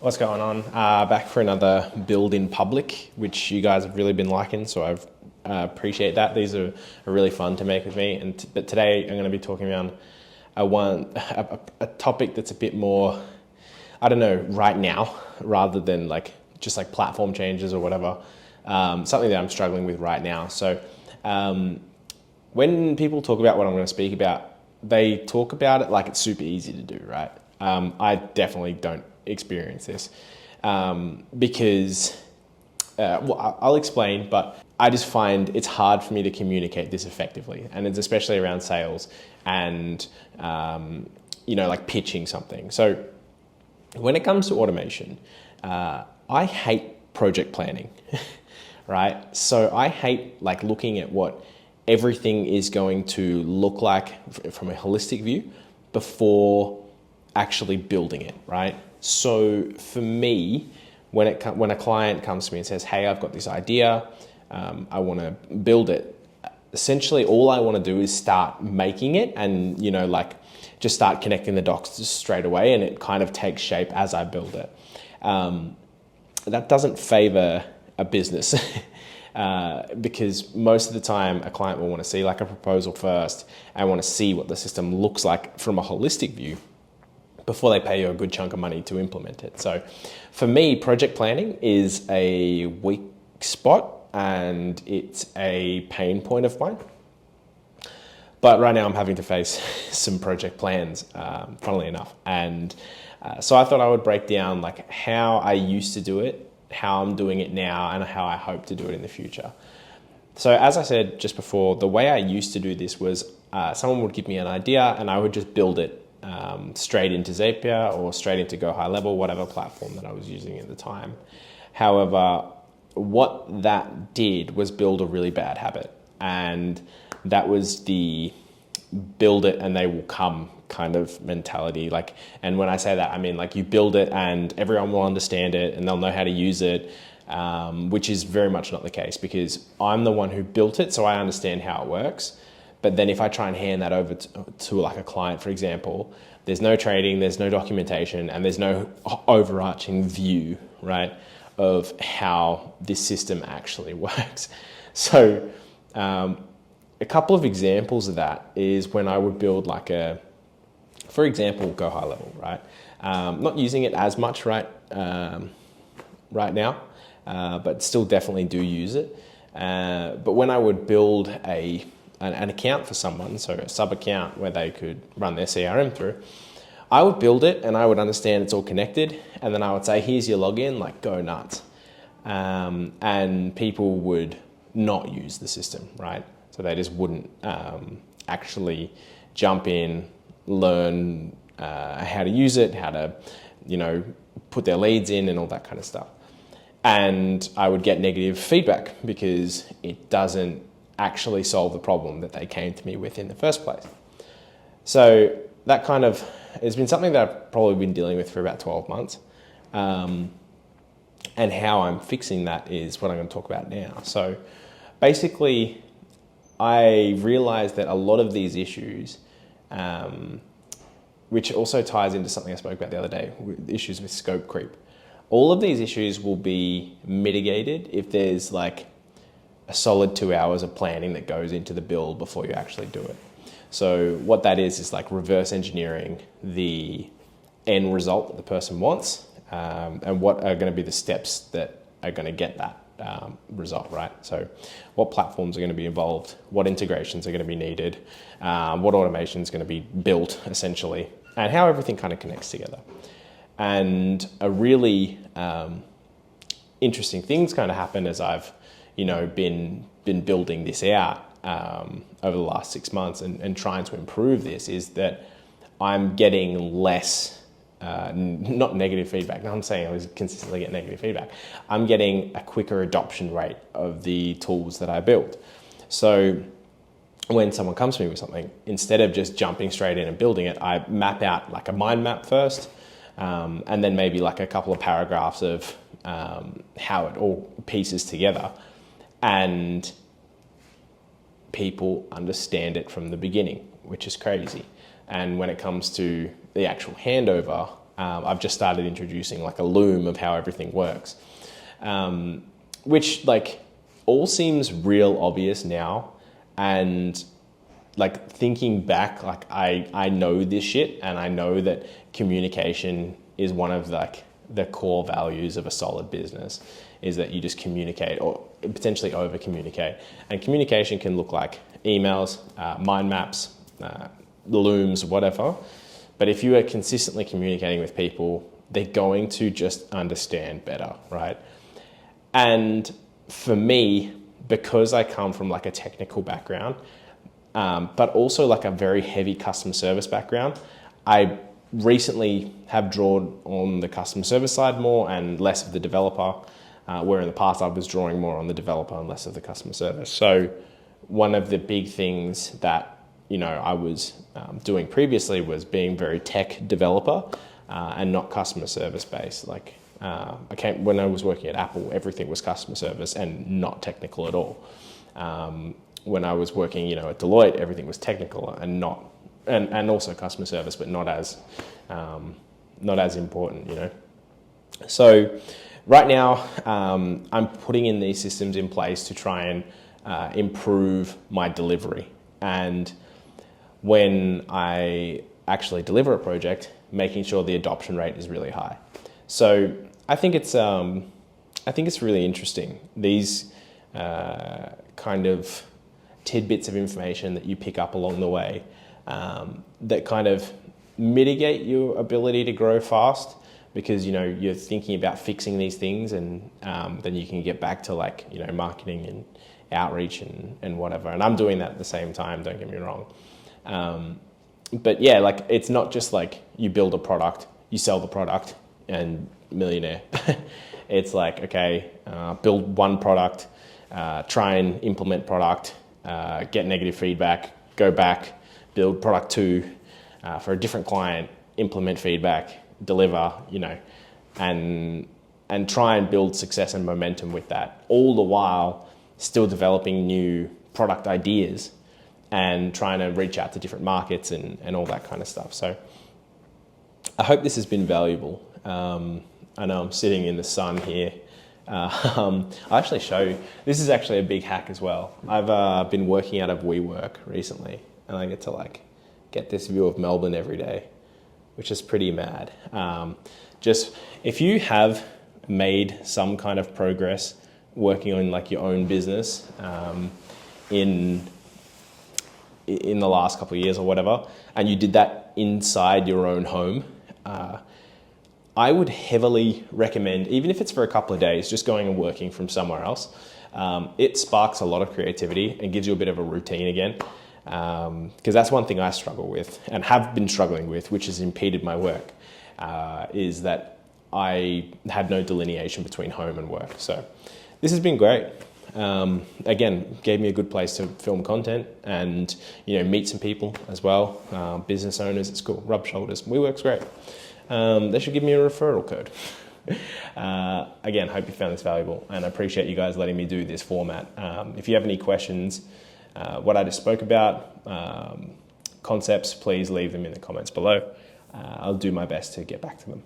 What's going on? Back for another build in public, which you guys have really been liking, so I appreciate that. These are really fun to make with me, but today I'm going to be talking around a topic that's a bit more, I don't know, right now, rather than just platform changes or whatever. Something that I'm struggling with right now. So when people talk about what I'm going to speak about, they talk about it like it's super easy to do, right? I definitely don't experience this because I'll explain, but I just find it's hard for me to communicate this effectively, and it's especially around sales and pitching something. So when it comes to automation, I hate project planning, right? So I hate looking at what everything is going to look like from a holistic view before actually building it, right? So for me, when a client comes to me and says, "Hey, I've got this idea, I want to build it," essentially all I want to do is start making it, and just start connecting the dots straight away, and it kind of takes shape as I build it. That doesn't favor a business because most of the time a client will want to see a proposal first and want to see what the system looks like from a holistic view before they pay you a good chunk of money to implement it. So for me, project planning is a weak spot and it's a pain point of mine. But right now I'm having to face some project plans, funnily enough. And so I thought I would break down how I used to do it, how I'm doing it now, and how I hope to do it in the future. So as I said just before, the way I used to do this was someone would give me an idea and I would just build it straight into Zapier or straight into Go High Level, whatever platform that I was using at the time. However, what that did was build a really bad habit, and that was the build it and they will come kind of mentality. And when I say that, I mean you build it and everyone will understand it and they'll know how to use it, which is very much not the case, because I'm the one who built it, so I understand how it works. But then if I try and hand that over to a client, for example, there's no training, there's no documentation, and there's no overarching view, right, of how this system actually works. So a couple of examples of that is when I would build for example, Go High Level, right? Not using it as much right now, but still definitely do use it. But when I would build an account for someone, so a sub account where they could run their CRM through, I would build it and I would understand it's all connected, and then I would say, "Here's your login, go nuts." And people would not use the system, right? So they just wouldn't actually jump in, learn how to use it, how to put their leads in and all that kind of stuff. And I would get negative feedback because it doesn't actually solve the problem that they came to me with in the first place. So that kind of has been something that I've probably been dealing with for about 12 months. And how I'm fixing that is what I'm going to talk about now. So basically, I realized that a lot of these issues, which also ties into something I spoke about the other day, issues with scope creep. All of these issues will be mitigated if there's a solid 2 hours of planning that goes into the build before you actually do it. So what that is reverse engineering the end result that the person wants, and what are going to be the steps that are going to get that result, right? So what platforms are going to be involved, what integrations are going to be needed, what automation is going to be built essentially, and how everything kind of connects together. And a really interesting things kind of happen as I've been building this out over the last 6 months and trying to improve this, is that I'm getting less not negative feedback. No, I'm saying I was consistently get negative feedback. I'm getting a quicker adoption rate of the tools that I build. So when someone comes to me with something, instead of just jumping straight in and building it, I map out a mind map first, and then maybe a couple of paragraphs of how it all pieces together, and people understand it from the beginning, which is crazy. And when it comes to the actual handover, I've just started introducing like a loom of how everything works, which like all seems real obvious now. And like thinking back, like I know this shit, and I know that communication is one of like the core values of a solid business, is that you just communicate or potentially over communicate. And communication can look like emails, mind maps, looms, whatever. But if you are consistently communicating with people, they're going to just understand better, right? And for me, because I come from like a technical background, but also like a very heavy customer service background, I recently have drawn on the customer service side more and less of the developer, where in the past I was drawing more on the developer and less of the customer service. So one of the big things that I was doing previously was being very tech developer and not customer service based. Like when I was working at Apple, everything was customer service and not technical at all. When I was working, at Deloitte, everything was technical and not, and also customer service, but not as important. So right now, I'm putting in these systems in place to try and improve my delivery. And when I actually deliver a project, making sure the adoption rate is really high. So I think it's really interesting, these kind of tidbits of information that you pick up along the way that kind of mitigate your ability to grow fast, because you're thinking about fixing these things, and then you can get back to like marketing and outreach and whatever. And I'm doing that at the same time, don't get me wrong. But yeah, like it's not just like you build a product, you sell the product and millionaire. It's like, okay, build one product, try and implement product, get negative feedback, go back, build product 2 for a different client, implement feedback, deliver, and try and build success and momentum with that, all the while still developing new product ideas and trying to reach out to different markets and all that kind of stuff. So I hope this has been valuable. I know I'm sitting in the sun here. I'll actually show you. This is actually a big hack as well. I've been working out of WeWork recently, and I get to like get this view of Melbourne every day, which is pretty mad. Just if you have made some kind of progress working on like your own business in the last couple of years or whatever, and you did that inside your own home, I would heavily recommend, even if it's for a couple of days, just going and working from somewhere else. It sparks a lot of creativity and gives you a bit of a routine again. Because that's one thing I struggle with and have been struggling with, which has impeded my work, is that I had no delineation between home and work. So this has been great. Again, gave me a good place to film content and meet some people as well, business owners. It's cool. Rub shoulders. WeWork's great. They should give me a referral code. Again, hope you found this valuable, and I appreciate you guys letting me do this format. If you have any questions, what I just spoke about, concepts, please leave them in the comments below. I'll do my best to get back to them.